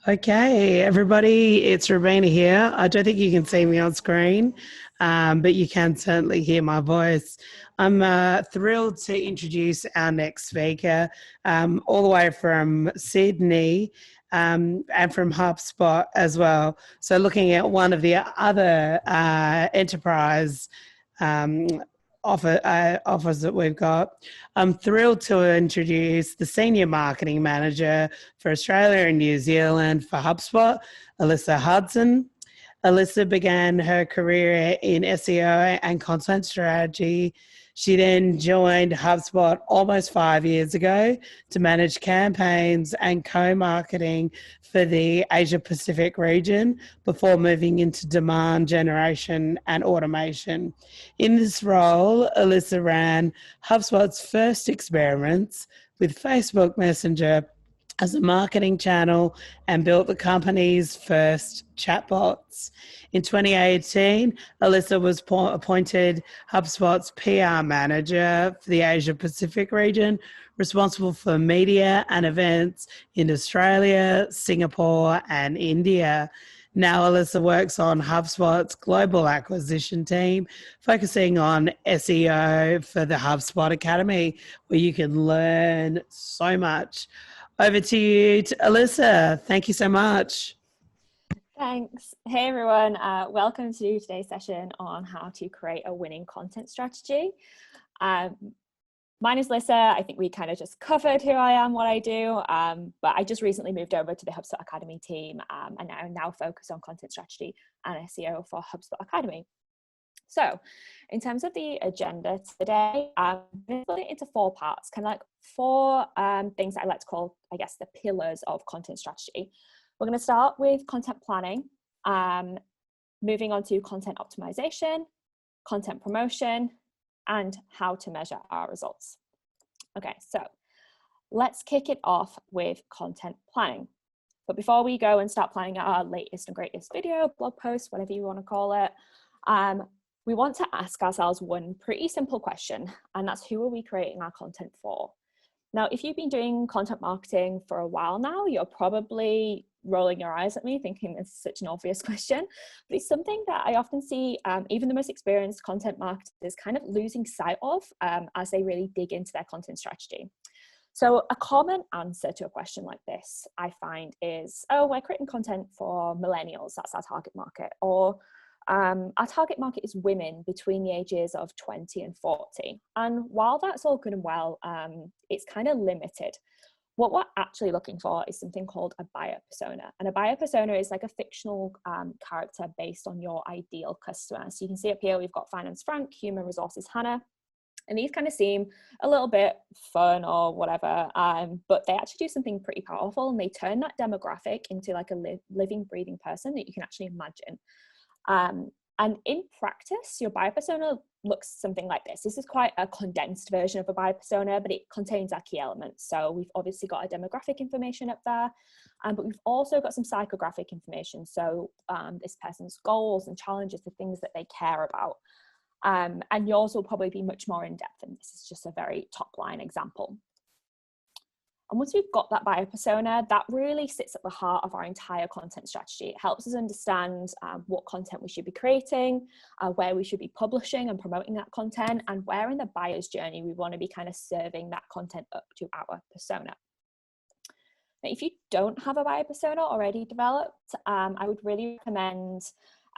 Okay, everybody, it's Robina here. I don't think you can see me on screen, but you can certainly hear my voice. I'm thrilled to introduce our next speaker, all the way from Sydney and from HubSpot as well. So, looking at one of the other enterprise um, offers that we've got. I'm thrilled to introduce the Senior Marketing Manager for Australia and New Zealand for HubSpot, Elissa Hudson. Elissa began her career in SEO and content strategy. She then joined HubSpot almost 5 years ago to manage campaigns and co-marketing for the Asia Pacific region before moving into demand generation and automation. In this role, Elissa ran HubSpot's first experiments with Facebook Messenger as a marketing channel and built the company's first chatbots. In 2018, Elissa was appointed HubSpot's PR manager for the Asia Pacific region, responsible for media and events in Australia, Singapore, and India. Now, Elissa works on HubSpot's global acquisition team, focusing on SEO for the HubSpot Academy, where you can learn so much. Over to you, Elissa. Thank you so much. Thanks. Hey everyone, welcome to today's session on how to create a winning content strategy. Mine is Lissa. I think we kind of just covered who I am, what I do, but I just recently moved over to the HubSpot Academy team and I now focus on content strategy and SEO for HubSpot Academy. So in terms of the agenda today, I'm going to split it into 4 parts, kind of like 4 things that I like to call, I guess, the pillars of content strategy. We're going to start with content planning, moving on to content optimization, content promotion, and how to measure our results. Okay, so let's kick it off with content planning. But before we go and start planning our latest and greatest video, blog post, whatever you want to call it, we want to ask ourselves one pretty simple question, and that's who are we creating our content for? Now, if you've been doing content marketing for a while now, you're probably rolling your eyes at me thinking this is such an obvious question, but it's something that I often see even the most experienced content marketers kind of losing sight of as they really dig into their content strategy. So a common answer to a question like this, I find, is, oh, we're creating content for millennials, that's our target market, or our target market is women between the ages of 20 and 40. And while that's all good and well, it's kind of limited. What we're actually looking for is something called a buyer persona. And a buyer persona is like a fictional character based on your ideal customer. So you can see up here, we've got Finance Frank, Human Resources Hannah. And these kind of seem a little bit fun or whatever, but they actually do something pretty powerful, and they turn that demographic into like a living, breathing person that you can actually imagine. And in practice, your buyer persona looks something like this. This is quite a condensed version of a buyer persona, but it contains our key elements. So we've obviously got our demographic information up there, but we've also got some psychographic information. So this person's goals and challenges, the things that they care about. And yours will probably be much more in depth, and this is just a very top line example. And once we've got that buyer persona, that really sits at the heart of our entire content strategy. It helps us understand what content we should be creating, where we should be publishing and promoting that content, and where in the buyer's journey we want to be kind of serving that content up to our persona. Now, if you don't have a buyer persona already developed, I would really recommend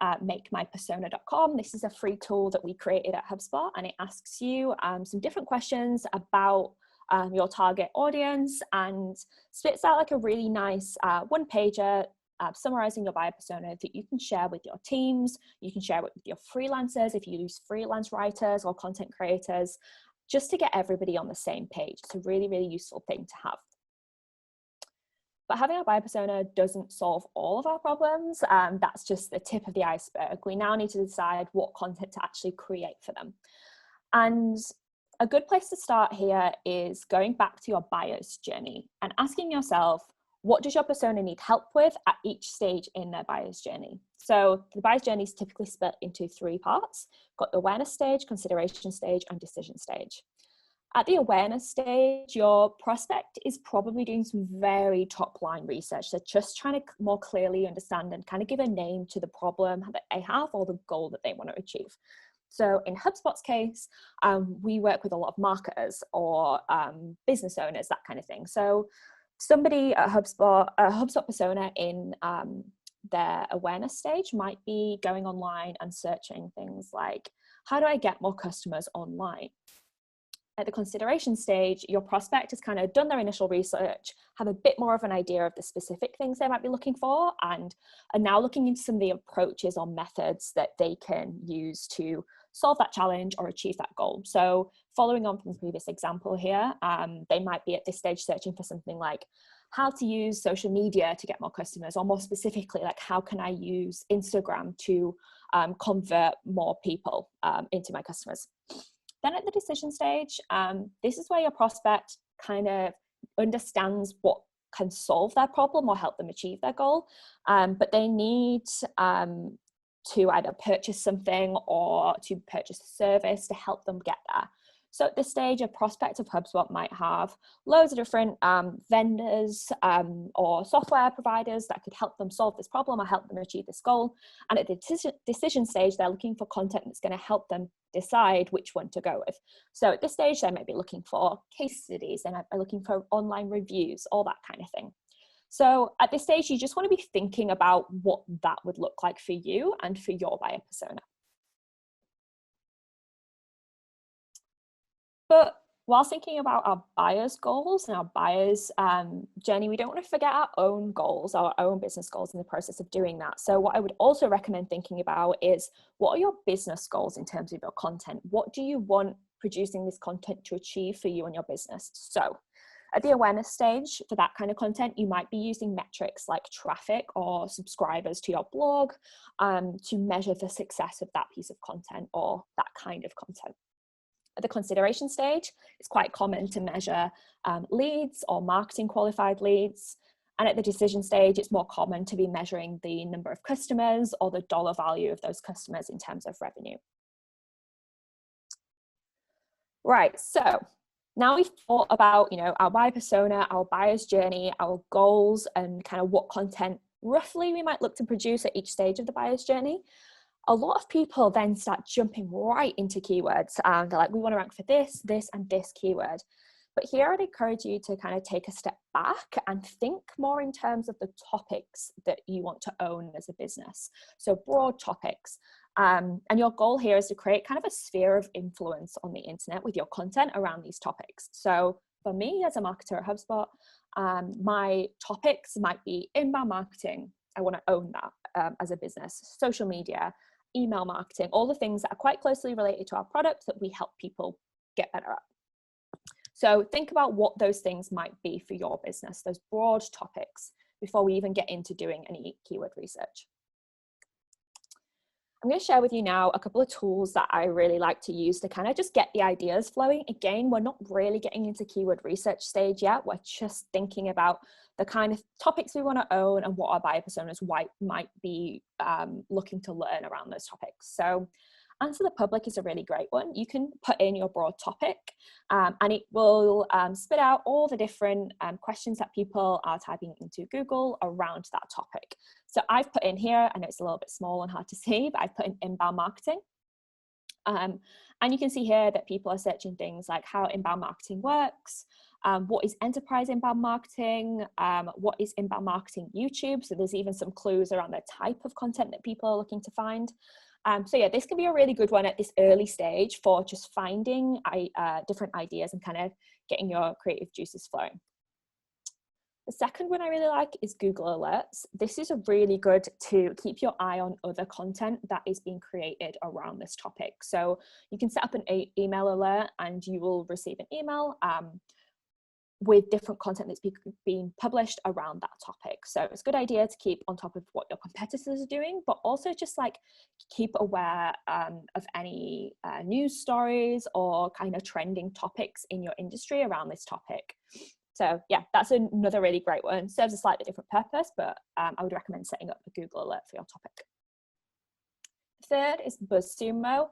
makemypersona.com. This is a free tool that we created at HubSpot, and it asks you some different questions about your target audience and spits out like a really nice one-pager summarizing your buyer persona that you can share with your teams. You can share it with your freelancers if you use freelance writers or content creators, just to get everybody on the same page. It's a really, really useful thing to have. But having a buyer persona doesn't solve all of our problems. That's just the tip of the iceberg. We now need to decide what content to actually create for them. And a good place to start here is going back to your buyer's journey and asking yourself, what does your persona need help with at each stage in their buyer's journey? So the buyer's journey is typically split into 3 parts. Got the awareness stage, consideration stage, and decision stage. At the awareness stage, your prospect is probably doing some very top line research. They're just trying to more clearly understand and kind of give a name to the problem that they have or the goal that they want to achieve. So in HubSpot's case, we work with a lot of marketers or business owners, that kind of thing. So somebody at HubSpot, a HubSpot persona in their awareness stage might be going online and searching things like, how do I get more customers online? At the consideration stage, your prospect has kind of done their initial research, have a bit more of an idea of the specific things they might be looking for, and are now looking into some of the approaches or methods that they can use to solve that challenge or achieve that goal. So following on from the previous example here, they might be at this stage searching for something like how to use social media to get more customers, or more specifically, like how can I use Instagram to convert more people into my customers. Then at the decision stage, this is where your prospect kind of understands what can solve their problem or help them achieve their goal, but they need to either purchase something or to purchase a service to help them get there. So at this stage, a prospect of HubSpot might have loads of different vendors or software providers that could help them solve this problem or help them achieve this goal. And at the decision stage, they're looking for content that's going to help them decide which one to go with. So at this stage, they might be looking for case studies, they might be looking for online reviews, all that kind of thing. So at this stage, you just want to be thinking about what that would look like for you and for your buyer persona. But while thinking about our buyers' goals and our buyers' journey, we don't want to forget our own goals, our own business goals in the process of doing that. So what I would also recommend thinking about is, what are your business goals in terms of your content? What do you want producing this content to achieve for you and your business? So at the awareness stage, for that kind of content, you might be using metrics like traffic or subscribers to your blog to measure the success of that piece of content or that kind of content. At the consideration stage, it's quite common to measure leads or marketing qualified leads. And at the decision stage, it's more common to be measuring the number of customers or the dollar value of those customers in terms of revenue. Right, so now we've thought about, our buyer persona, our buyer's journey, our goals, and kind of what content roughly we might look to produce at each stage of the buyer's journey. A lot of people then start jumping right into keywords. They're like, we want to rank for this, this, and this keyword. But here I'd encourage you to kind of take a step back and think more in terms of the topics that you want to own as a business. So broad topics. And your goal here is to create kind of a sphere of influence on the internet with your content around these topics. So for me as a marketer at HubSpot, my topics might be inbound marketing. I want to own that as a business, social media, email marketing, all the things that are quite closely related to our product that we help people get better at. So think about what those things might be for your business, those broad topics, before we even get into doing any keyword research. I'm going to share with you now a couple of tools that I really like to use to kind of just get the ideas flowing. Again, we're not really getting into keyword research stage yet. We're just thinking about the kind of topics we want to own and what our buyer personas might be looking to learn around those topics. So Answer the Public is a really great one. You can put in your broad topic and it will spit out all the different questions that people are typing into Google around that topic. So I've put in here, I know it's a little bit small and hard to see, but I've put in inbound marketing. And you can see here that people are searching things like how inbound marketing works, what is enterprise inbound marketing, what is inbound marketing YouTube. So there's even some clues around the type of content that people are looking to find. So yeah, this can be a really good one at this early stage for just finding different ideas and kind of getting your creative juices flowing. The second one I really like is Google Alerts. This is a really good to keep your eye on other content that is being created around this topic. So you can set up an email alert and you will receive an email with different content that's being published around that topic. So it's a good idea to keep on top of what your competitors are doing, but also just like keep aware of any news stories or kind of trending topics in your industry around this topic. So yeah, that's another really great one. Serves a slightly different purpose, but I would recommend setting up a Google alert for your topic. Third is BuzzSumo.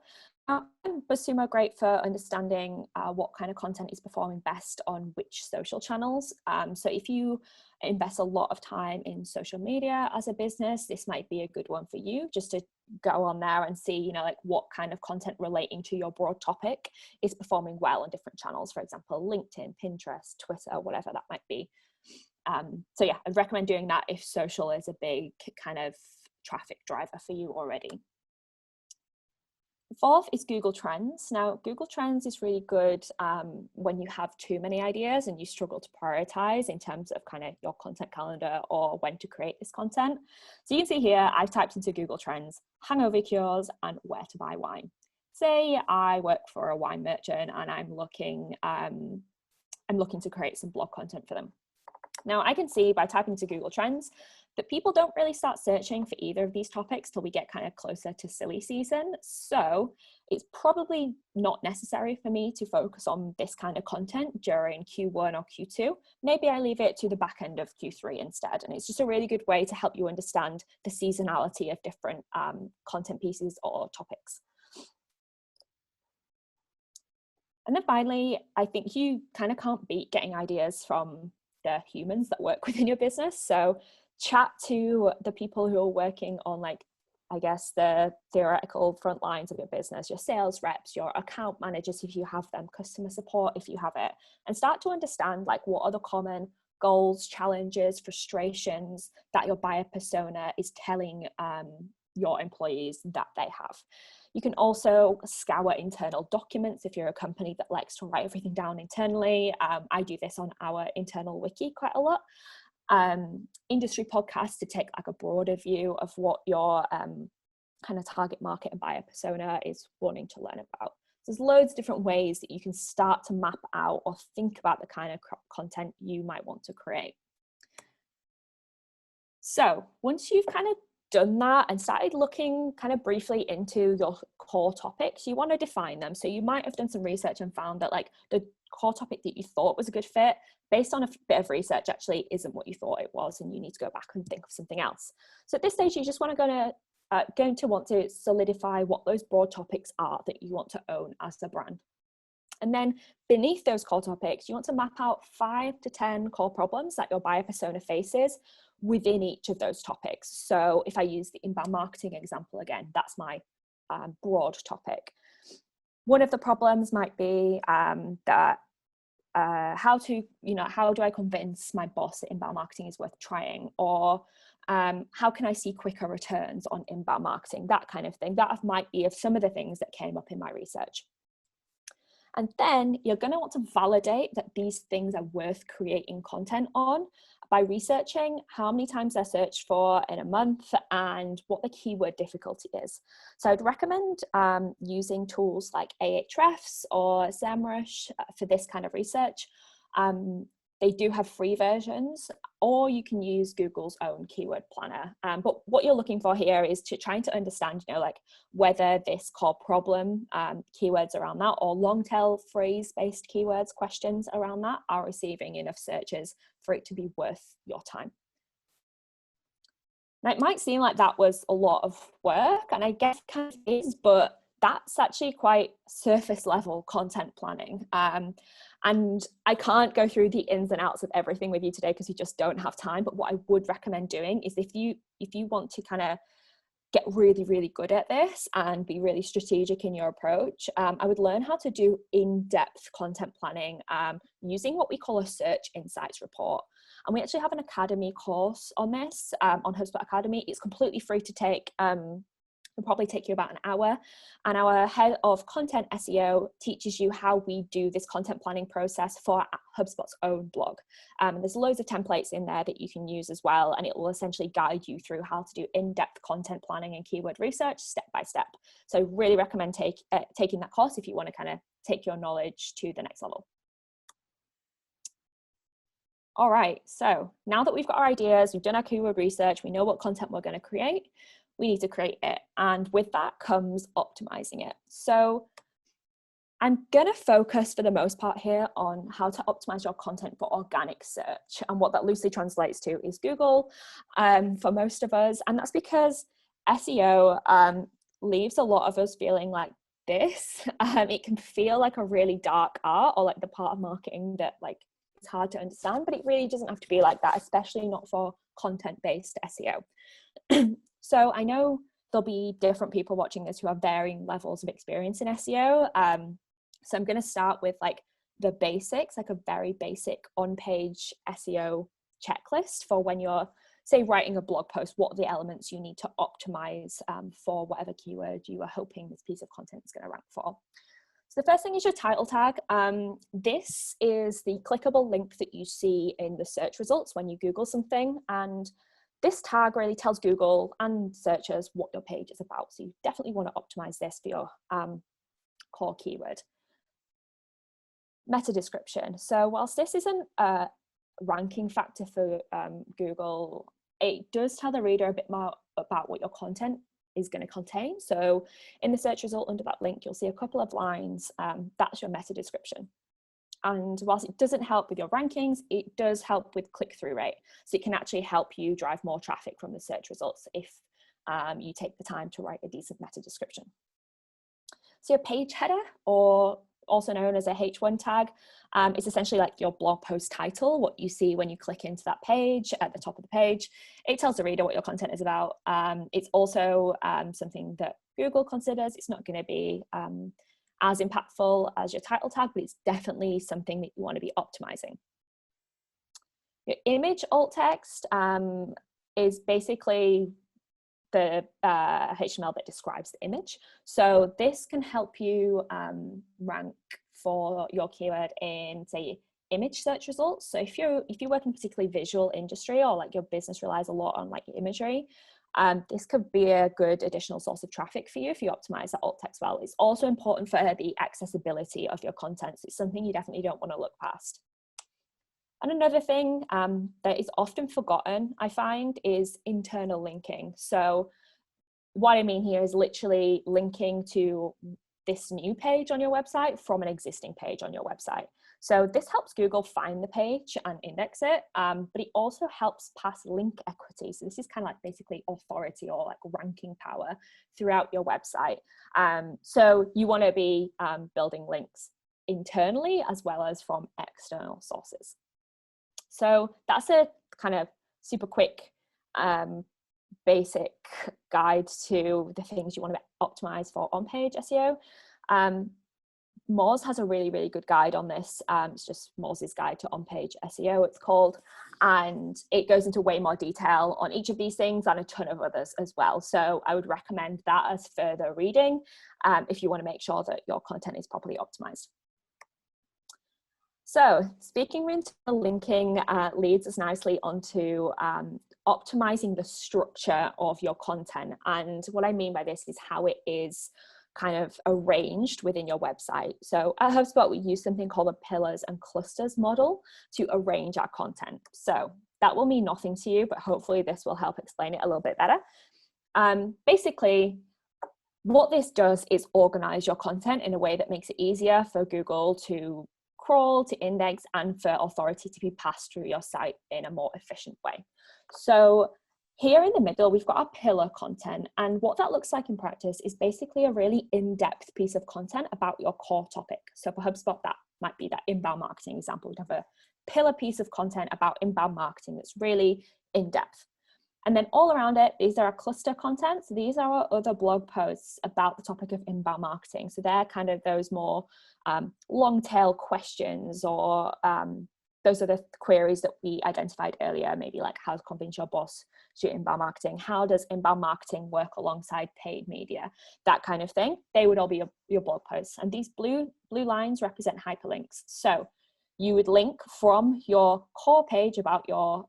And BuzzSumo are great for understanding what kind of content is performing best on which social channels. So if you invest a lot of time in social media as a business, this might be a good one for you, just to go on there and see, you know, like what kind of content relating to your broad topic is performing well on different channels, for example, LinkedIn, Pinterest, Twitter, whatever that might be. So yeah, I'd recommend doing that if social is a big kind of traffic driver for you already. Fourth is Google Trends. Now, Google Trends is really good when you have too many ideas and you struggle to prioritize in terms of kind of your content calendar or when to create this content. So you can see here, I've typed into Google Trends, hangover cures and where to buy wine. Say I work for a wine merchant and I'm looking to create some blog content for them. Now, I can see by typing into Google Trends that people don't really start searching for either of these topics till we get kind of closer to silly season. So it's probably not necessary for me to focus on this kind of content during Q1 or Q2. Maybe I leave it to the back end of Q3 instead. And it's just a really good way to help you understand the seasonality of different content pieces or topics. And then finally, I think you kind of can't beat getting ideas from the humans that work within your business. So chat to the people who are working on, like, I guess, the theoretical front lines of your business, your sales reps, your account managers, if you have them, customer support, if you have it, and start to understand, like, what are the common goals, challenges, frustrations that your buyer persona is telling your employees that they have. You can also scour internal documents if you're a company that likes to write everything down internally. I do this on our internal wiki quite a lot. Industry podcasts to take like a broader view of what your kind of target market and buyer persona is wanting to learn about. So there's loads of different ways that you can start to map out or think about the kind of content you might want to create. So once you've kind of done that and started looking kind of briefly into your core topics, you want to define them. So you might have done some research and found that, like, the core topic that you thought was a good fit based on a bit of research actually isn't what you thought it was, and you need to go back and think of something else. So at this stage, you just want to going to want to solidify what those broad topics are that you want to own as a brand. And then beneath those core topics, you want to map out 5 to 10 core problems that your buyer persona faces within each of those topics. So if I use the inbound marketing example again, that's my broad topic. One of the problems might be that how do I convince my boss that inbound marketing is worth trying? Or how can I see quicker returns on inbound marketing? That kind of thing. That might be of some of the things that came up in my research. And then you're going to want to validate that these things are worth creating content on by researching how many times they're searched for in a month and what the keyword difficulty is. So I'd recommend using tools like Ahrefs or SEMrush for this kind of research. They do have free versions, or you can use Google's own keyword planner. But what you're looking for here is trying to understand, like, whether this core problem keywords around that, or long tail phrase-based keywords questions around that, are receiving enough searches for it to be worth your time. Now, it might seem like that was a lot of work, and I guess it kind of is, but that's actually quite surface level content planning. And I can't go through the ins and outs of everything with you today because we just don't have time. But what I would recommend doing is, if you want to kind of get really, really good at this and be really strategic in your approach, I would learn how to do in-depth content planning using what we call a search insights report. And we actually have an academy course on this on HubSpot Academy. It's completely free to take. It'll probably take you about an hour, and our head of content SEO teaches you how we do this content planning process for HubSpot's own blog. There's loads of templates in there that you can use as well, and it will essentially guide you through how to do in-depth content planning and keyword research step by step. So really recommend taking that course if you want to kind of take your knowledge to the next level. All right, so now that we've got our ideas, we've done our keyword research, we know what content we're going to create, we need to create it. And with that comes optimizing it. So I'm going to focus for the most part here on how to optimize your content for organic search. And what that loosely translates to is Google for most of us. And that's because SEO leaves a lot of us feeling like this, it can feel like a really dark art, or like the part of marketing that like it's hard to understand, but it really doesn't have to be like that, especially not for content-based SEO. So I know there'll be different people watching this who have varying levels of experience in SEO. So I'm going to start with like the basics, like a very basic on-page SEO checklist for when you're, say, writing a blog post. What are the elements you need to optimize for whatever keyword you are hoping this piece of content is going to rank for. So the first thing is your title tag. This is the clickable link that you see in the search results when you Google something. And this tag really tells Google and searchers what your page is about. So you definitely want to optimize this for your core keyword. Meta description. So whilst this isn't a ranking factor for Google, it does tell the reader a bit more about what your content is going to contain. So in the search result under that link, you'll see a couple of lines. That's your meta description. And whilst it doesn't help with your rankings, it does help with click-through rate. So it can actually help you drive more traffic from the search results if you take the time to write a decent meta description. So your page header, or also known as a H1 tag, is essentially like your blog post title, what you see when you click into that page at the top of the page. It tells the reader what your content is about. It's also something that Google considers. It's not going to be as impactful as your title tag, but it's definitely something that you want to be optimizing. Your image alt text is basically the HTML that describes the image. So this can help you rank for your keyword in, say, image search results. So if you work in a particularly visual industry, or like your business relies a lot on like imagery, this could be a good additional source of traffic for you if you optimize that alt text well. It's also important for the accessibility of your content. So it's something you definitely don't want to look past. And another thing that is often forgotten, I find, is internal linking. So what I mean here is literally linking to this new page on your website from an existing page on your website. So this helps Google find the page and index it, but it also helps pass link equity. So this is kind of like basically authority or like ranking power throughout your website. So you want to be building links internally as well as from external sources. So that's a kind of super quick basic guide to the things you want to optimize for on-page SEO. Moz has a really, really good guide on this. It's just Moz's guide to on-page SEO, it's called. And it goes into way more detail on each of these things and a ton of others as well. So I would recommend that as further reading if you want to make sure that your content is properly optimized. So speaking into the linking leads us nicely onto optimizing the structure of your content. And what I mean by this is how it is kind of arranged within your website. So at HubSpot, we use something called a pillars and clusters model to arrange our content. So that will mean nothing to you, but hopefully this will help explain it a little bit better. Basically, what this does is organize your content in a way that makes it easier for Google to crawl, to index, and for authority to be passed through your site in a more efficient way. So here in the middle, we've got our pillar content. And what that looks like in practice is basically a really in-depth piece of content about your core topic. So for HubSpot, that might be that inbound marketing example. We'd have a pillar piece of content about inbound marketing that's really in-depth. And then all around it, these are our cluster content. So these are our other blog posts about the topic of inbound marketing. So they're kind of those more long tail questions, or those are the queries that we identified earlier, maybe like how to convince your boss to do inbound marketing, how does inbound marketing work alongside paid media, that kind of thing. They would all be your blog posts. And these blue lines represent hyperlinks. So you would link from your core page about your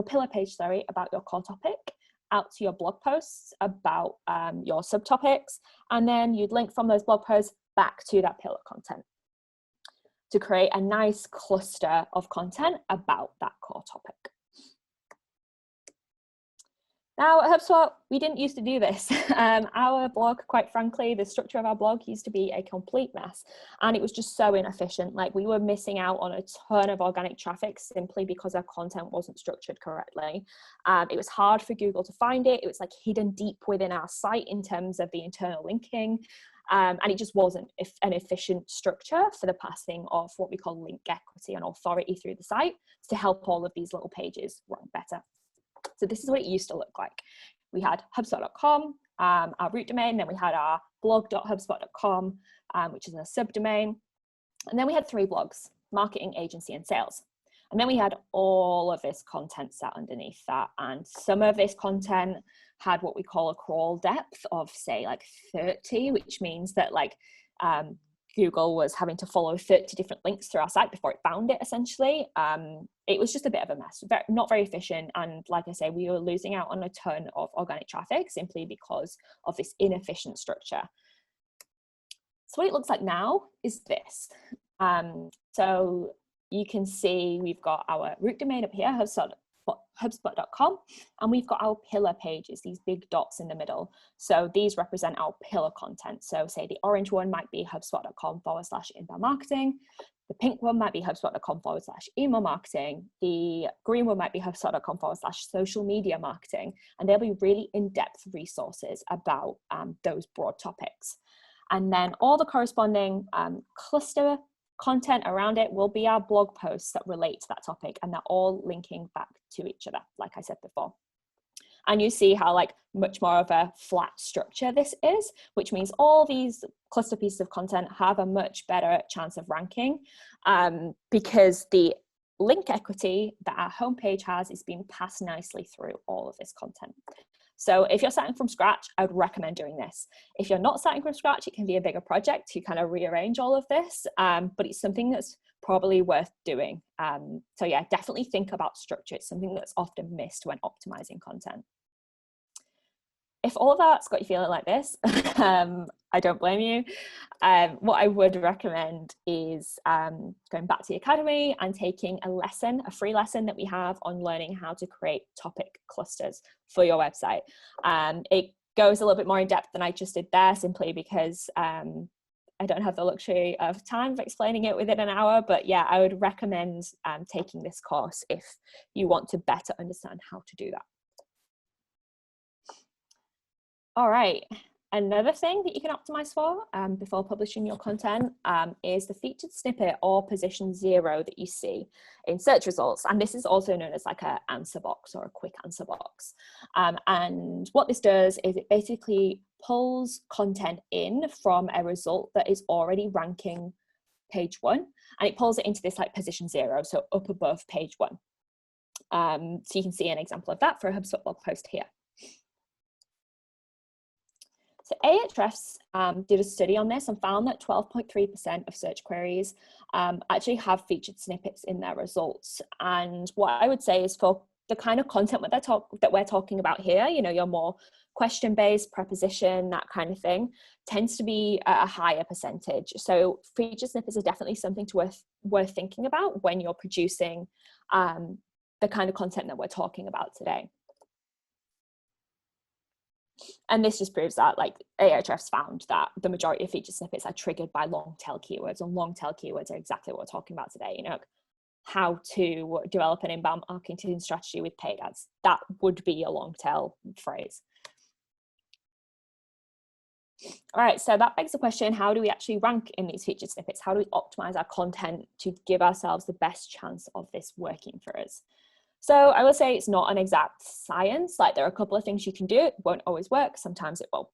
pillar page, sorry, about your core topic out to your blog posts about your subtopics. And then you'd link from those blog posts back to that pillar content to create a nice cluster of content about that core topic. Now at HubSpot, we didn't used to do this. Our blog, quite frankly, the structure of our blog used to be a complete mess, and it was just so inefficient. Like, we were missing out on a ton of organic traffic simply because our content wasn't structured correctly. It was hard for Google to find it. It was like hidden deep within our site in terms of the internal linking. And it just wasn't an efficient structure for the passing of what we call link equity and authority through the site to help all of these little pages run better. So this is what it used to look like. We had HubSpot.com, our root domain, then we had our blog.hubspot.com, which is a subdomain. And then we had 3 blogs: marketing, agency, and sales. And then we had all of this content sat underneath that. And some of this content had what we call a crawl depth of, say, like 30, which means that like Google was having to follow 30 different links through our site before it found it, essentially. It was just a bit of a mess, not very efficient. And like I say, we were losing out on a ton of organic traffic simply because of this inefficient structure. So what it looks like now is this. So you can see we've got our root domain up here, HubSpot.com, and we've got our pillar pages, these big dots in the middle. So these represent our pillar content. So say the orange one might be HubSpot.com/inbound marketing. The pink one might be HubSpot.com/email marketing. The green one might be HubSpot.com/social media marketing. And there'll be really in-depth resources about those broad topics. And then all the corresponding cluster content around it will be our blog posts that relate to that topic, and they're all linking back to each other, like I said before. And you see how like much more of a flat structure this is, which means all these cluster pieces of content have a much better chance of ranking because the link equity that our homepage has is being passed nicely through all of this content. So if you're starting from scratch, I would recommend doing this. If you're not starting from scratch, it can be a bigger project to kind of rearrange all of this, but it's something that's probably worth doing. So yeah, definitely think about structure. It's something that's often missed when optimizing content. If all of that's got you feeling like this, I don't blame you. What I would recommend is going back to the academy and taking a free lesson that we have on learning how to create topic clusters for your website. It goes a little bit more in depth than I just did there, simply because I don't have the luxury of time of explaining it within an hour. But yeah, I would recommend taking this course if you want to better understand how to do that. All right, another thing that you can optimize for before publishing your content is the featured snippet or position 0 that you see in search results. And this is also known as like an answer box or a quick answer box. And what this does is it basically pulls content in from a result that is already ranking page 1, and it pulls it into this like position 0, so up above page 1. So you can see an example of that for a HubSpot blog post here. So Ahrefs did a study on this and found that 12.3% of search queries actually have featured snippets in their results. And what I would say is for the kind of content that we're talking about here, you know, your more question-based, preposition, that kind of thing, tends to be a higher percentage. So featured snippets are definitely something worth thinking about when you're producing the kind of content that we're talking about today. And this just proves that like Ahrefs found that the majority of featured snippets are triggered by long tail keywords, and long tail keywords are exactly what we're talking about today. You know, how to develop an inbound marketing strategy with paid ads. That would be a long tail phrase. All right, so that begs the question, how do we actually rank in these featured snippets? How do we optimize our content to give ourselves the best chance of this working for us? So I will say it's not an exact science. Like there are a couple of things you can do. It won't always work. Sometimes it will.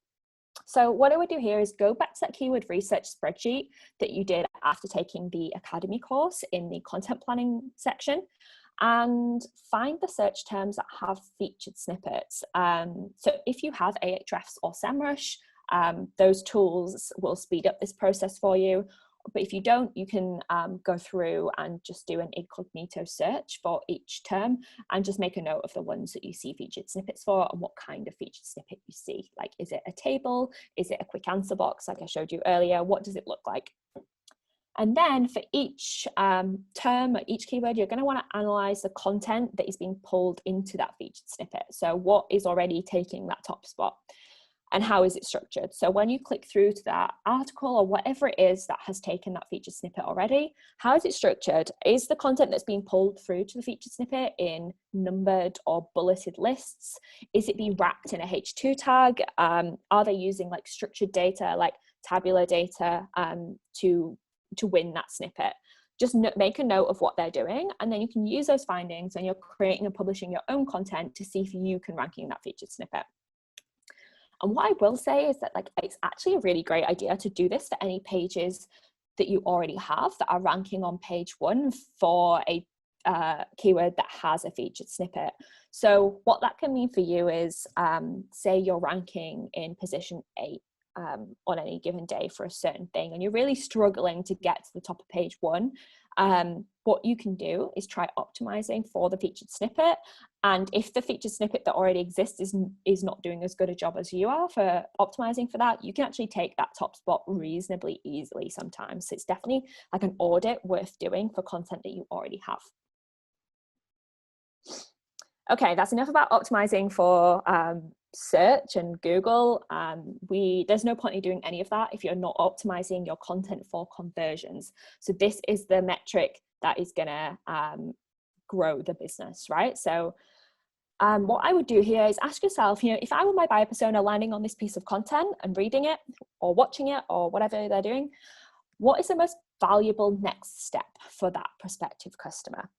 So what I would do here is go back to that keyword research spreadsheet that you did after taking the Academy course in the content planning section, and find the search terms that have featured snippets. So if you have Ahrefs or SEMrush, those tools will speed up this process for you. But if you don't, you can go through and just do an incognito search for each term and just make a note of the ones that you see featured snippets for and what kind of featured snippet you see. Like, is it a table? Is it a quick answer box like I showed you earlier? What does it look like? And then for each term or each keyword, you're going to want to analyze the content that is being pulled into that featured snippet. So what is already taking that top spot? And how is it structured? So when you click through to that article or whatever it is that has taken that featured snippet already, how is it structured? Is the content that's being pulled through to the featured snippet in numbered or bulleted lists? Is it being wrapped in a H2 tag? Are they using like structured data like tabular data to win that snippet. Just make a note of what they're doing, and then you can use those findings when you're creating and publishing your own content to see if you can rank in that featured snippet. And what I will say is that it's actually a really great idea to do this for any pages that you already have that are ranking on page 1 for a keyword that has a featured snippet. So what that can mean for you is, say you're ranking in position 8 on any given day for a certain thing, and you're really struggling to get to the top of page 1. What you can do is try optimizing for the featured snippet, and if the featured snippet that already exists is not doing as good a job as you are for optimizing for that, you can actually take that top spot reasonably easily sometimes. So it's definitely like an audit worth doing for content that you already have. Okay, that's enough about optimizing for search and Google. There's no point in doing any of that if you're not optimizing your content for conversions. So this is the metric that is gonna grow the business, right? So what I would do here is ask yourself, if I were my buyer persona landing on this piece of content and reading it or watching it or whatever they're doing, what is the most valuable next step for that prospective customer?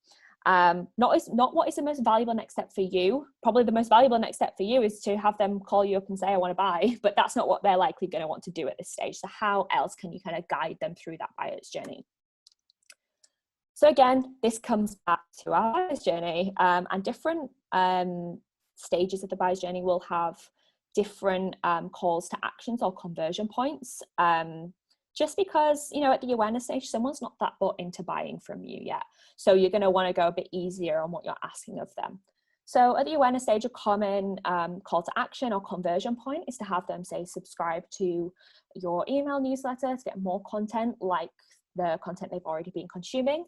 Not what is the most valuable next step for you. Probably the most valuable next step for you is to have them call you up and say, I want to buy, but that's not what they're likely going to want to do at this stage. So how else can you kind of guide them through that buyer's journey? So again, this comes back to our buyer's journey, and different stages of the buyer's journey will have different calls to actions or conversion points. Just because, at the awareness stage, someone's not that bought into buying from you yet. So you're going to want to go a bit easier on what you're asking of them. So at the awareness stage, a common call to action or conversion point is to have them say, subscribe to your email newsletter to get more content like the content they've already been consuming.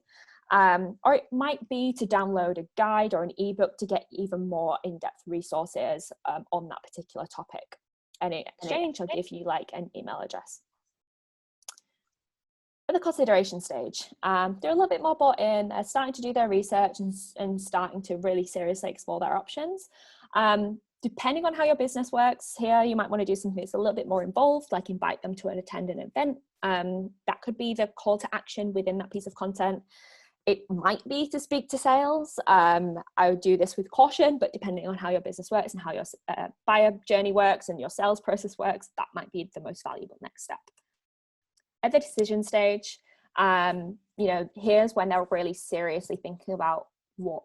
Or it might be to download a guide or an ebook to get even more in-depth resources on that particular topic. And in exchange, I'll give you like an email address. At the consideration stage, they're a little bit more bought in, starting to do their research and starting to really seriously explore their options. Depending on how your business works here, you might want to do something that's a little bit more involved, like invite them to attend an event. That could be the call to action within that piece of content. It might be to speak to sales. I would do this with caution, but depending on how your business works and how your buyer journey works and your sales process works, that might be the most valuable next step. At the decision stage, here's when they're really seriously thinking about what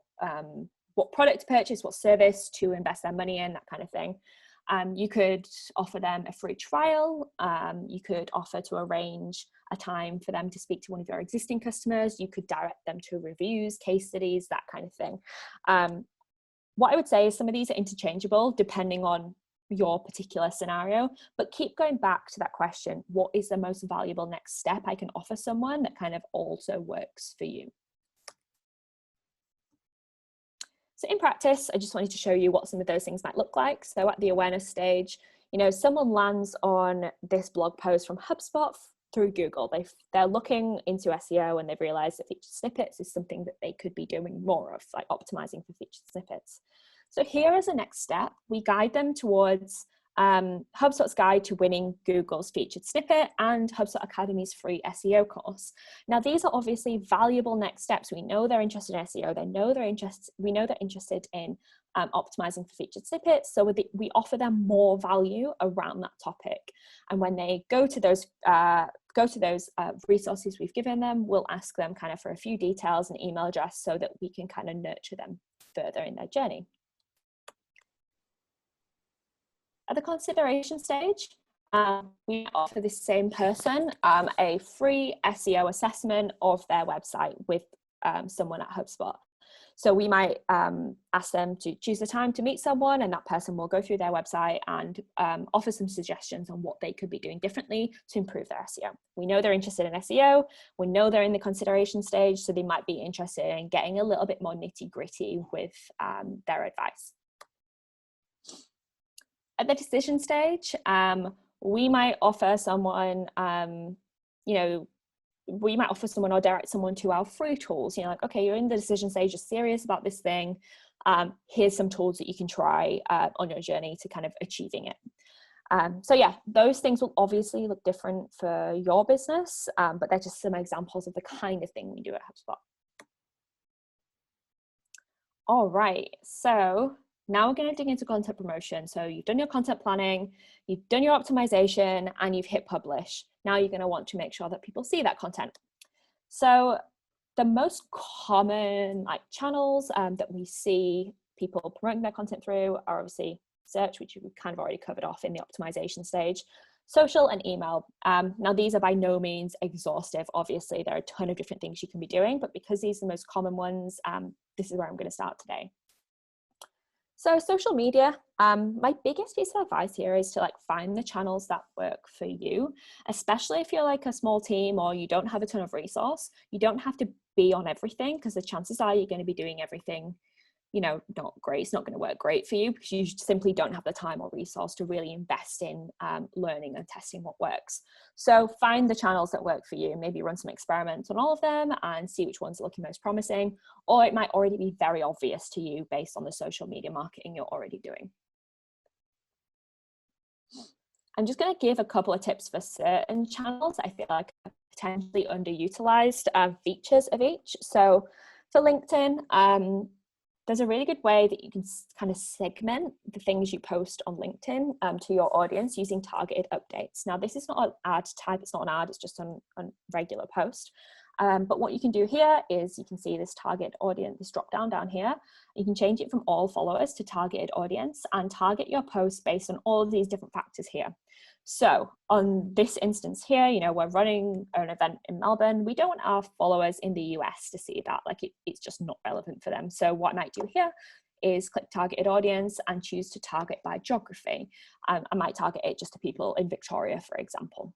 product to purchase, what service to invest their money in, that kind of thing. You could offer them a free trial. You could offer to arrange a time for them to speak to one of your existing customers. You could direct them to reviews, case studies, that kind of thing. What I would say is some of these are interchangeable depending on your particular scenario, but keep going back to that question, what is the most valuable next step I can offer someone that kind of also works for you? So in practice, I just wanted to show you what some of those things might look like. So at the awareness stage, someone lands on this blog post from HubSpot through Google. They're looking into SEO and they've realized that featured snippets is something that they could be doing more of, like optimizing for featured snippets. So here as a next step, we guide them towards HubSpot's guide to winning Google's featured snippet and HubSpot Academy's free SEO course. Now, these are obviously valuable next steps. We know they're interested in SEO. We know they're interested in optimizing for featured snippets. So we offer them more value around that topic. And when they go to those resources we've given them, we'll ask them kind of for a few details and email address so that we can kind of nurture them further in their journey. At the consideration stage, we offer this same person a free SEO assessment of their website with someone at HubSpot. So we might ask them to choose a time to meet someone, and that person will go through their website and offer some suggestions on what they could be doing differently to improve their SEO. We know they're interested in SEO. We know they're in the consideration stage, so they might be interested in getting a little bit more nitty-gritty with their advice. At the decision stage, we might offer someone, we might offer someone or direct someone to our free tools. Like, okay, you're in the decision stage, you're serious about this thing. Here's some tools that you can try on your journey to kind of achieving it. So yeah, those things will obviously look different for your business, but they're just some examples of the kind of thing we do at HubSpot. All right, so now we're going to dig into content promotion. So you've done your content planning, you've done your optimization, and you've hit publish. Now you're going to want to make sure that people see that content. So the most common channels that we see people promoting their content through are obviously search, which we've kind of already covered off in the optimization stage, social, and email. Now these are by no means exhaustive. Obviously there are a ton of different things you can be doing, but because these are the most common ones, this is where I'm going to start today. So social media, my biggest piece of advice here is to find the channels that work for you, especially if you're a small team or you don't have a ton of resource. You don't have to be on everything, because the chances are you're going to be doing everything, not great. It's not going to work great for you because you simply don't have the time or resource to really invest in learning and testing what works. So find the channels that work for you, maybe run some experiments on all of them and see which ones are looking most promising, or it might already be very obvious to you based on the social media marketing you're already doing. I'm just going to give a couple of tips for certain channels I feel like are potentially underutilized features of each. So for LinkedIn, there's a really good way that you can kind of segment the things you post on LinkedIn to your audience using targeted updates. Now, this is not an ad type, it's not an ad, it's just a regular post. But what you can do here is you can see this target audience, this drop down here. You can change it from all followers to targeted audience and target your posts based on all of these different factors here. So on this instance here, we're running an event in Melbourne. We don't want our followers in the US to see that, it's just not relevant for them. So what I might do here is click targeted audience and choose to target by geography. I might target it just to people in Victoria, for example.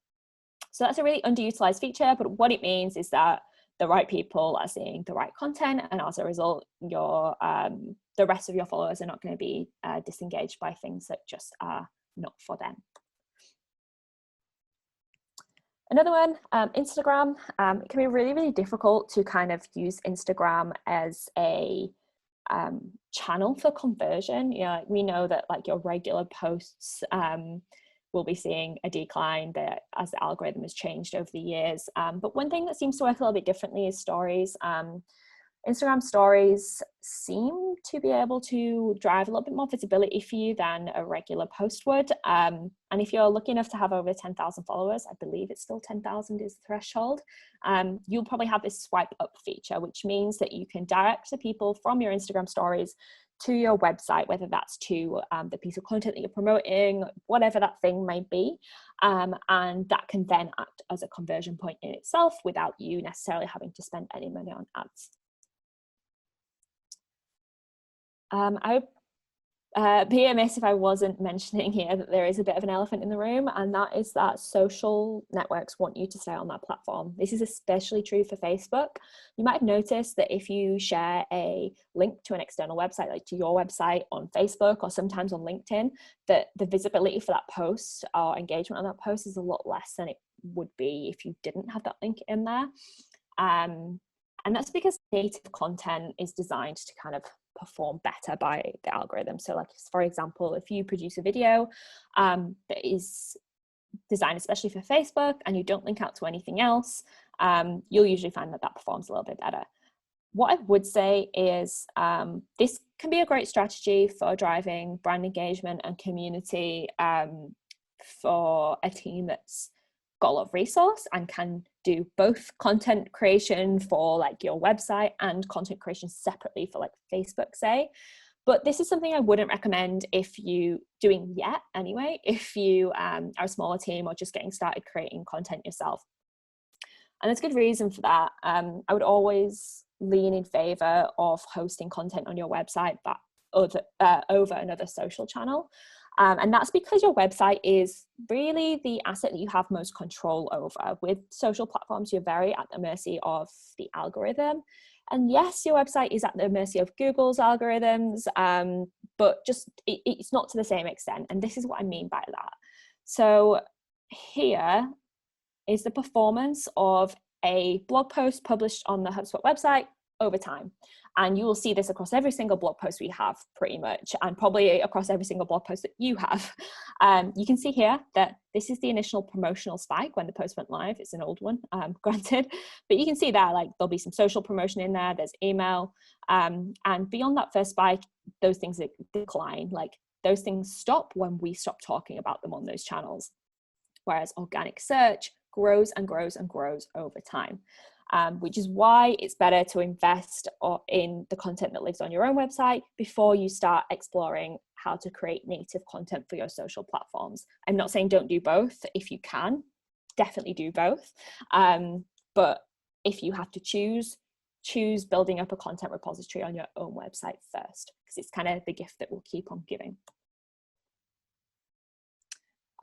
So that's a really underutilized feature, but what it means is that the right people are seeing the right content, and as a result, the rest of your followers are not going to be disengaged by things that just are not for them. Another one, Instagram. It can be really, really difficult to kind of use Instagram as a channel for conversion. We know that your regular posts will be seeing a decline as the algorithm has changed over the years. But one thing that seems to work a little bit differently is stories. Instagram stories seem to be able to drive a little bit more visibility for you than a regular post would. And if you're lucky enough to have over 10,000 followers, I believe it's still 10,000 is the threshold, you'll probably have this swipe up feature, which means that you can direct the people from your Instagram stories to your website, whether that's to the piece of content that you're promoting, whatever that thing may be. And that can then act as a conversion point in itself without you necessarily having to spend any money on ads. I would be amiss if I wasn't mentioning here that there is a bit of an elephant in the room, and that is that social networks want you to stay on that platform. This is especially true for Facebook. You might have noticed that if you share a link to an external website, like to your website on Facebook or sometimes on LinkedIn, that the visibility for that post or engagement on that post is a lot less than it would be if you didn't have that link in there. And that's because native content is designed to kind of perform better by the algorithm. So for example, if you produce a video that is designed especially for Facebook and you don't link out to anything else, you'll usually find that performs a little bit better. What I would say is this can be a great strategy for driving brand engagement and community for a team that's got a lot of resource and can do both content creation for your website and content creation separately for Facebook, say. But this is something I wouldn't recommend if you doing yet anyway, if you are a smaller team or just getting started creating content yourself. And there's good reason for that. I would always lean in favor of hosting content on your website over another social channel. And that's because your website is really the asset that you have most control over. With social platforms, you're very at the mercy of the algorithm. And yes, your website is at the mercy of Google's algorithms, but just it's not to the same extent. And this is what I mean by that. So here is the performance of a blog post published on the HubSpot website over time. And you will see this across every single blog post we have pretty much, and probably across every single blog post that you have. You can see here that this is the initial promotional spike when the post went live. It's an old one, granted, but you can see that like there'll be some social promotion in there, there's email, and beyond that first spike, those things decline. Like those things stop when we stop talking about them on those channels. Whereas organic search grows and grows and grows over time. Which is why it's better to invest in the content that lives on your own website before you start exploring how to create native content for your social platforms. I'm not saying don't do both. If you can, definitely do both. But if you have to choose building up a content repository on your own website first, because it's kind of the gift that will keep on giving.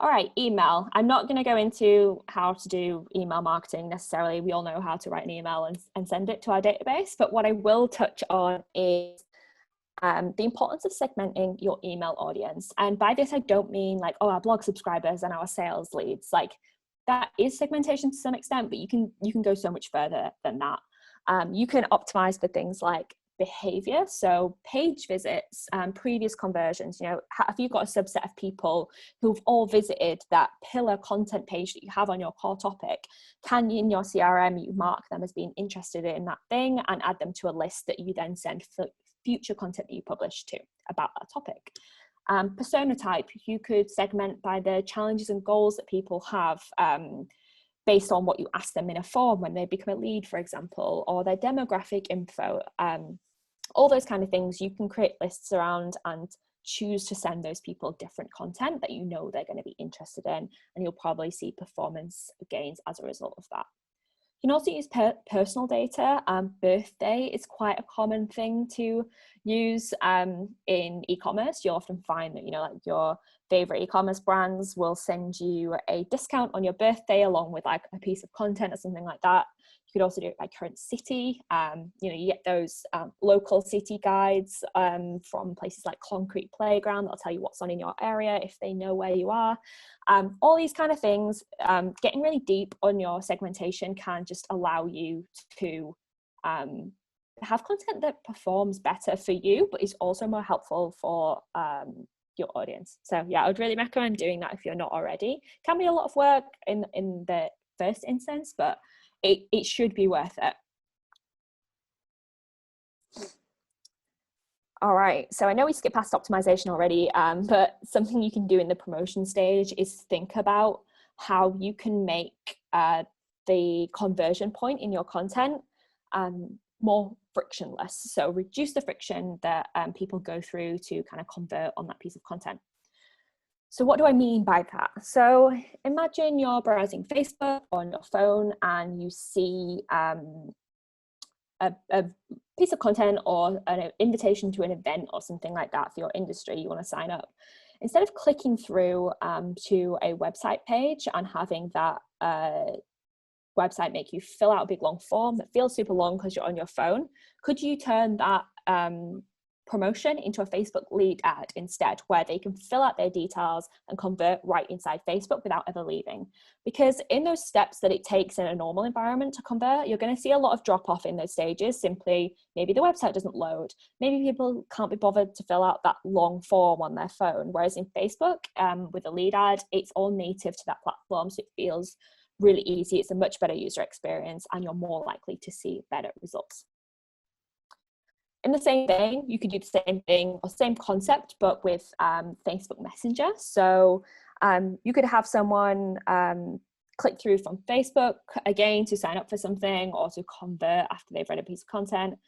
All right, email. I'm not going to go into how to do email marketing necessarily. We all know how to write an email and send it to our database. But what I will touch on is the importance of segmenting your email audience. And by this, I don't mean like, oh, our blog subscribers and our sales leads. Like that is segmentation to some extent, but you can go so much further than that. You can optimize for things like behavior, so page visits, previous conversions. You know, have you got a subset of people who've all visited that pillar content page that you have on your core topic? Can you, in your CRM, you mark them as being interested in that thing and add them to a list that you then send for future content that you publish to about that topic? Persona type, you could segment by the challenges and goals that people have, based on what you ask them in a form when they become a lead, for example, or their demographic info, all those kind of things. You can create lists around and choose to send those people different content that you know they're going to be interested in, and you'll probably see performance gains as a result of that. You can also use personal data. Birthday is quite a common thing to use in e-commerce. You'll often find that, you know, like your favorite e-commerce brands will send you a discount on your birthday along with like a piece of content or something like that. You could also do it by current city. You know, you get those local city guides from places like Concrete Playground. That'll tell you what's on in your area if they know where you are. All these kind of things. Getting really deep on your segmentation can just allow you to have content that performs better for you, but is also more helpful for your audience. So yeah, I would really recommend doing that if you're not already. It can be a lot of work in the first instance, but it should be worth it. All right, so I know we skipped past optimization already, but something you can do in the promotion stage is think about how you can make the conversion point in your content more frictionless. So reduce the friction that people go through to kind of convert on that piece of content. So what do I mean by that? So imagine you're browsing Facebook on your phone and you see a piece of content or an invitation to an event or something like that for your industry. You want to sign up. Instead of clicking through to a website page and having that website make you fill out a big long form that feels super long because you're on your phone, could you turn that promotion into a Facebook lead ad instead, where they can fill out their details and convert right inside Facebook without ever leaving? Because in those steps that it takes in a normal environment to convert, you're going to see a lot of drop off in those stages. Simply, maybe the website doesn't load, maybe people can't be bothered to fill out that long form on their phone. Whereas in Facebook, with a lead ad, it's all native to that platform, so it feels really easy. It's a much better user experience, and you're more likely to see better results. In the same vein, you could do the same thing or same concept, but with Facebook Messenger. So you could have someone click through from Facebook again to sign up for something or to convert after they've read a piece of content.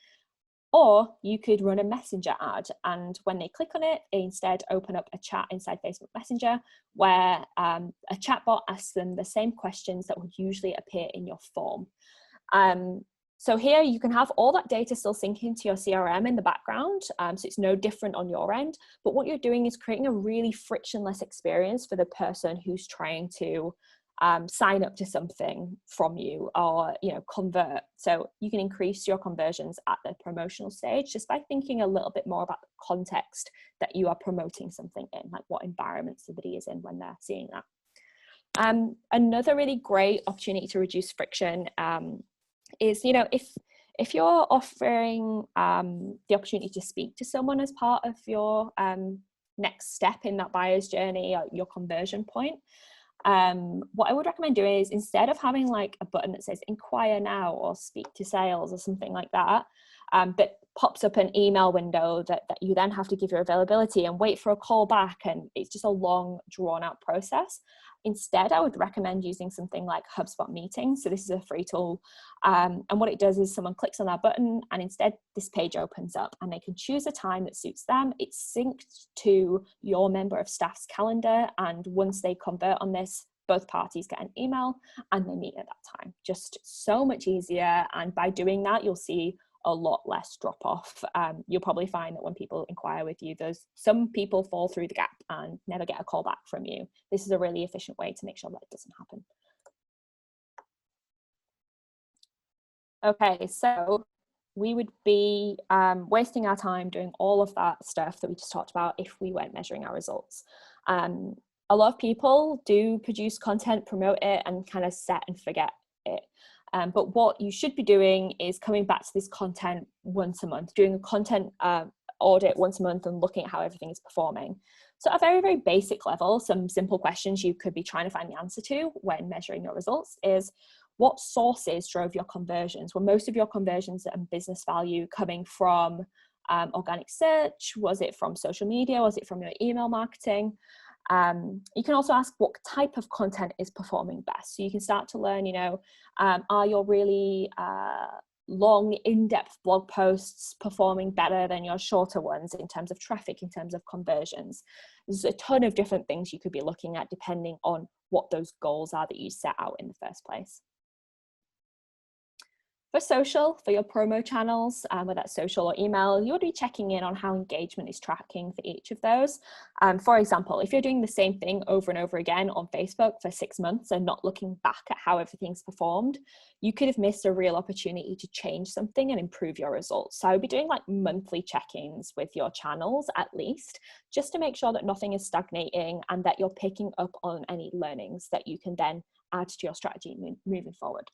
Or you could run a Messenger ad, and when they click on it, they instead open up a chat inside Facebook Messenger where a chatbot asks them the same questions that would usually appear in your form. So here you can have all that data still syncing to your CRM in the background, so it's no different on your end, but what you're doing is creating a really frictionless experience for the person who's trying to sign up to something from you or, you know, convert. So you can increase your conversions at the promotional stage just by thinking a little bit more about the context that you are promoting something in, like what environment somebody is in when they're seeing that. Another really great opportunity to reduce friction is, you know, if If you're offering the opportunity to speak to someone as part of your next step in that buyer's journey, or your conversion point, what I would recommend doing is, instead of having like a button that says inquire now or speak to sales or something like that, that pops up an email window that you then have to give your availability and wait for a call back, and it's just a long drawn out process. Instead, I would recommend using something like HubSpot Meetings. So this is a free tool, and what it does is someone clicks on that button and instead this page opens up and they can choose a time that suits them. It's synced to your member of staff's calendar, and once they convert on this, both parties get an email and they meet at that time. Just so much easier, and by doing that you'll see a lot less drop off. You'll probably find that when people inquire with you, there's some people fall through the gap and never get a call back from you. This is a really efficient way to make sure that it doesn't happen. Okay, so we would be wasting our time doing all of that stuff that we just talked about if we weren't measuring our results. A lot of people do produce content, promote it, and kind of set and forget it. But what you should be doing is coming back to this content once a month, doing a content audit once a month and looking at how everything is performing. So at a very, very basic level, some simple questions you could be trying to find the answer to when measuring your results is, what sources drove your conversions? Were most of your conversions and business value coming from organic search? Was it from social media? Was it from your email marketing? You can also ask what type of content is performing best. So you can start to learn, are your really long, in-depth blog posts performing better than your shorter ones in terms of traffic, in terms of conversions? There's a ton of different things you could be looking at depending on what those goals are that you set out in the first place. For social, for your promo channels, whether that's social or email, you would be checking in on how engagement is tracking for each of those. For example, if you're doing the same thing over and over again on Facebook for 6 months and not looking back at how everything's performed, you could have missed a real opportunity to change something and improve your results. So I would be doing like monthly check-ins with your channels at least, just to make sure that nothing is stagnating and that you're picking up on any learnings that you can then add to your strategy moving forward.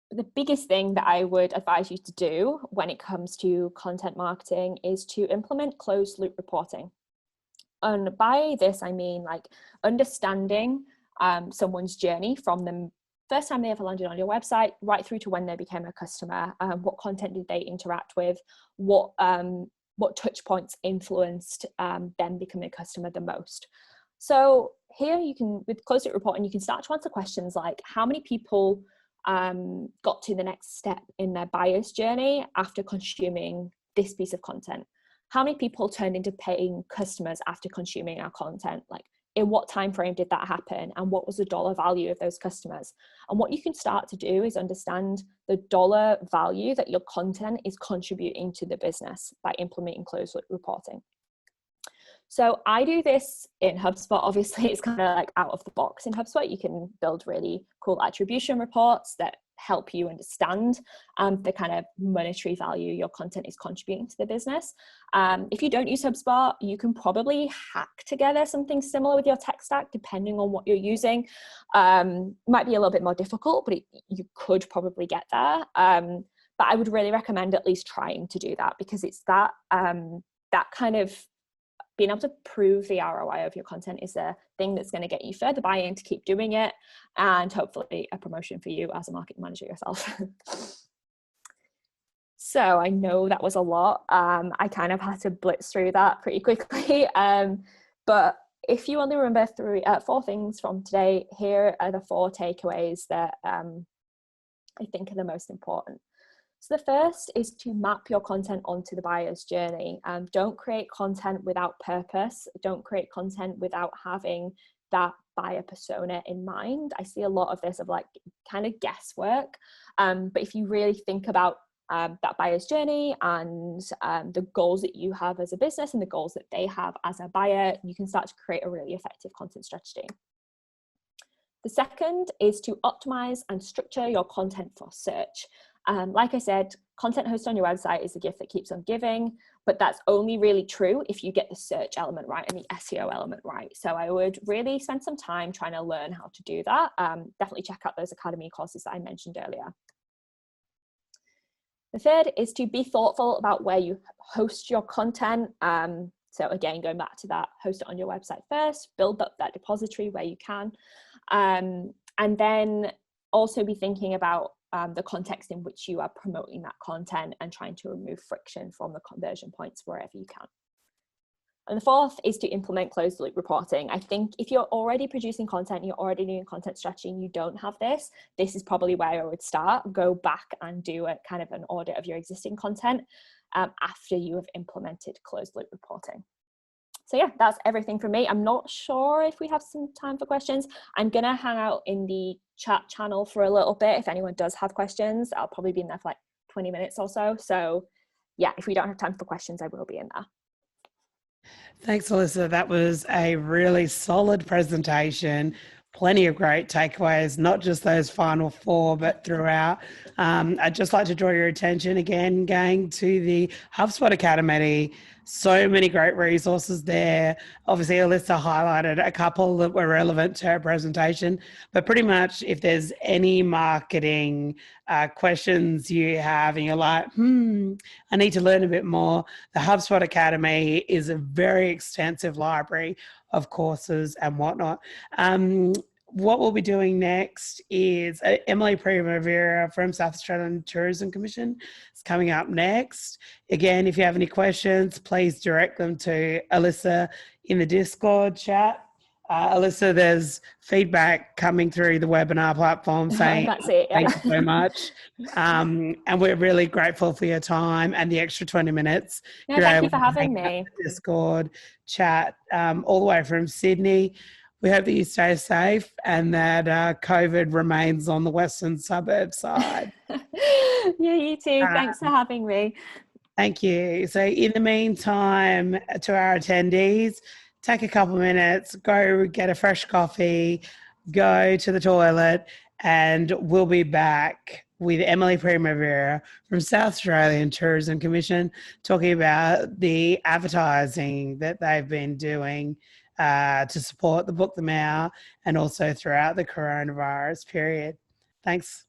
The biggest thing that I would advise you to do when it comes to content marketing is to implement closed loop reporting. And by this, I mean like understanding someone's journey from the first time they ever landed on your website right through to when they became a customer. What content did they interact with? What touch points influenced them becoming a customer the most? So here you can, with closed loop reporting, you can start to answer questions like, how many people got to the next step in their buyer's journey after consuming this piece of content? How many people turned into paying customers after consuming our content? Like, in what time frame did that happen, and what was the dollar value of those customers? And what you can start to do is understand the dollar value that your content is contributing to the business by implementing closed loop reporting. So I do this in HubSpot. Obviously, it's kind of like out of the box. In HubSpot, you can build really cool attribution reports that help you understand the kind of monetary value your content is contributing to the business. If you don't use HubSpot, you can probably hack together something similar with your tech stack, depending on what you're using. Might be a little bit more difficult, but you could probably get there. But I would really recommend at least trying to do that, because it's that kind of being able to prove the ROI of your content is a thing that's going to get you further buy-in to keep doing it, and hopefully a promotion for you as a marketing manager yourself. So I know that was a lot. I kind of had to blitz through that pretty quickly. But if you only remember 4 things from today, here are the 4 takeaways that I think are the most important. So the first is to map your content onto the buyer's journey. Don't create content without purpose. Don't create content without having that buyer persona in mind. I see a lot of this of like kind of guesswork. But if you really think about that buyer's journey and the goals that you have as a business and the goals that they have as a buyer, you can start to create a really effective content strategy. The second is to optimize and structure your content for search. Like I said, content hosted on your website is a gift that keeps on giving, but that's only really true if you get the search element right and the SEO element right. So I would really spend some time trying to learn how to do that. Definitely check out those Academy courses that I mentioned earlier. The third is to be thoughtful about where you host your content. So again, going back to that, host it on your website first, build up that depository where you can. And then also be thinking about the context in which you are promoting that content and trying to remove friction from the conversion points wherever you can. And the fourth is to implement closed loop reporting. I think if you're already producing content, you're already doing content strategy and you don't have this, this is probably where I would start. Go back and do a kind of an audit of your existing content after you have implemented closed loop reporting. So yeah, that's everything from me. I'm not sure if we have some time for questions. I'm gonna hang out in the chat channel for a little bit. If anyone does have questions, I'll probably be in there for like 20 minutes or so. So yeah, if we don't have time for questions, I will be in there. Thanks, Elissa. That was a really solid presentation. Plenty of great takeaways, not just those final four, but throughout. I'd just like to draw your attention again, gang, to the HubSpot Academy. So many great resources there. Obviously, Elissa highlighted a couple that were relevant to her presentation, but pretty much if there's any marketing questions you have and you're like, I need to learn a bit more, the HubSpot Academy is a very extensive library of courses and whatnot. What we'll be doing next is Emily Primavera from South Australian Tourism Commission is coming up next. Again, if you have any questions, please direct them to Elissa in the Discord chat. Elissa, there's feedback coming through the webinar platform saying That's it, yeah. thank you so much. And we're really grateful for your time and the extra 20 minutes. No, thank you for having me. Discord chat all the way from Sydney. We hope that you stay safe and that COVID remains on the western suburb side. Yeah, you too. Thanks for having me. Thank you. So in the meantime, to our attendees, take a couple of minutes, go get a fresh coffee, go to the toilet, and we'll be back with Emily Primavera from South Australian Tourism Commission talking about the advertising that they've been doing to support the Book Them Out and also throughout the coronavirus period. Thanks.